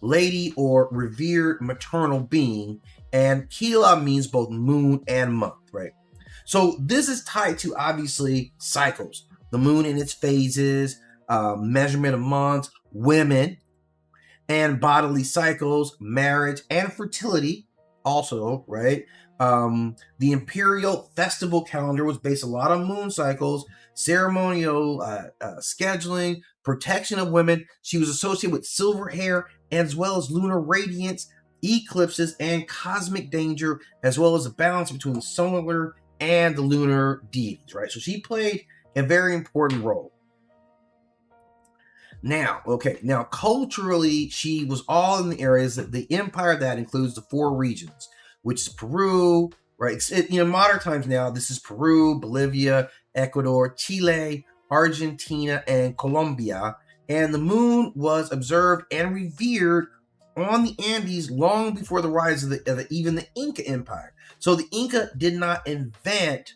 lady or revered maternal being, and Killa means both moon and month, right? So this is tied to obviously cycles, the moon in its phases, measurement of months, women, and bodily cycles, marriage, and fertility. Also, right? The imperial festival calendar was based a lot on moon cycles, ceremonial scheduling, protection of women. She was associated with silver hair as well as lunar radiance, eclipses, and cosmic danger, as well as a balance between the solar and the lunar deities, right? So she played a very important role. Now, okay, now culturally, she was all in the areas that the empire that includes the four regions, which is Peru, right? Modern times now, this is Peru, Bolivia, Ecuador, Chile, Argentina, and Colombia. And the moon was observed and revered on the Andes long before the rise of even the Inca Empire. So the Inca did not invent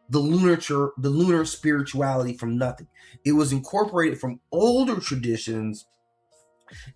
the lunar spirituality from nothing. It was incorporated from older traditions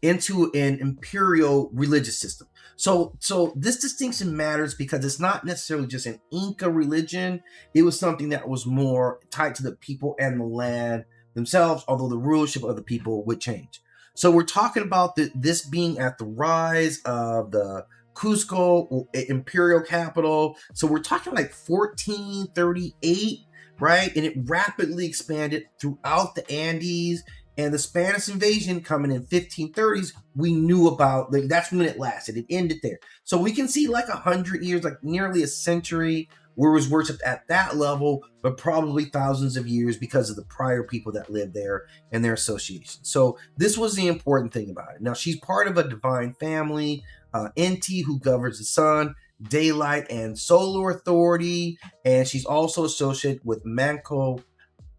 into an imperial religious system. So this distinction matters because it's not necessarily just an Inca religion. It was something that was more tied to the people and the land themselves, although the rulership of the people would change. So we're talking about this being at the rise of the Cusco imperial capital. So we're talking like 1438, right? And it rapidly expanded throughout the Andes. And the Spanish invasion coming in 1530s, we knew about, like, that's when it lasted. It ended there. So we can see like 100 years, like nearly a century, where it was worshipped at that level, but probably thousands of years because of the prior people that lived there and their association. So this was the important thing about it. Now, she's part of a divine family, Inti, who governs the sun, daylight, and solar authority. And she's also associated with Manco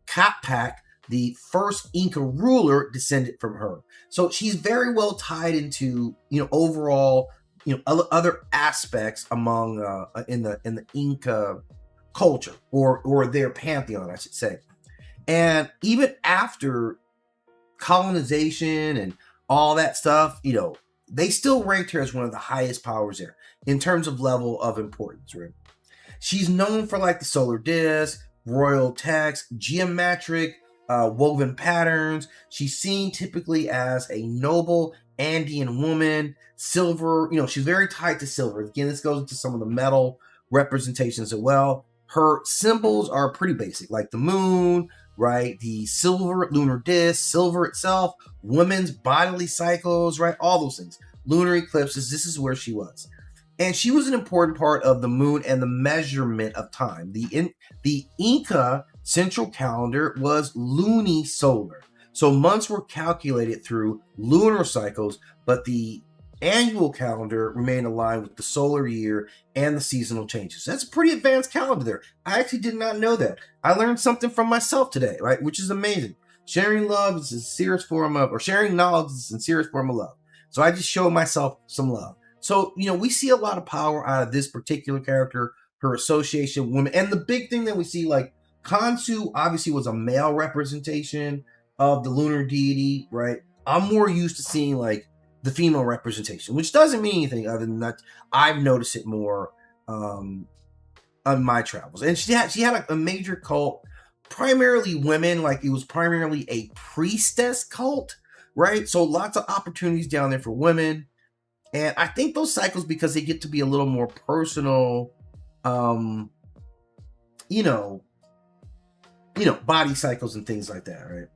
Capac, the first Inca ruler, descended from her. So she's very well tied into, overall, other aspects among in the Inca culture or their pantheon, I should say. And even after colonization and all that stuff, they still ranked her as one of the highest powers there in terms of level of importance, right? She's known for like the solar disk, royal text, geometric woven patterns. She's seen typically as a noble Andean woman. Silver, she's very tied to silver. Again, this goes into some of the metal representations as well. Her symbols are pretty basic, like the moon, right? The silver lunar disk, silver itself, women's bodily cycles, right? All those things. Lunar eclipses, this is where she was. And she was an important part of the moon and the measurement of time. The Inca central calendar was lunisolar. So months were calculated through lunar cycles, but the annual calendar remained aligned with the solar year and the seasonal changes. That's a pretty advanced calendar there. I actually did not know that. I learned something from myself today, right? Which is amazing. Sharing love is a sincerest form of, or sharing knowledge is a sincerest form of love. So I just showed myself some love. So, we see a lot of power out of this particular character, her association with women. And the big thing that we see, like, Khonsu obviously was a male representation of the lunar deity, right? I'm more used to seeing, like, the female representation, which doesn't mean anything other than that I've noticed it more on my travels. And she had a major cult, primarily women, like it was primarily a priestess cult, right? So lots of opportunities down there for women. And I think those cycles, because they get to be a little more personal, you know, body cycles and things like that, right?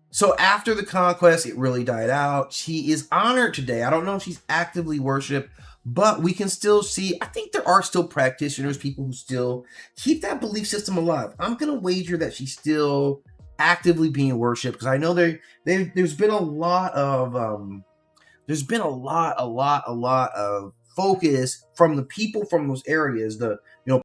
So after the conquest, it really died out. She is honored today. I don't know if she's actively worshipped, but we can still see, I think there are still practitioners, people who still keep that belief system alive. I'm going to wager that she's still actively being worshipped, because I know there's been a lot of a lot of focus from the people from those areas, the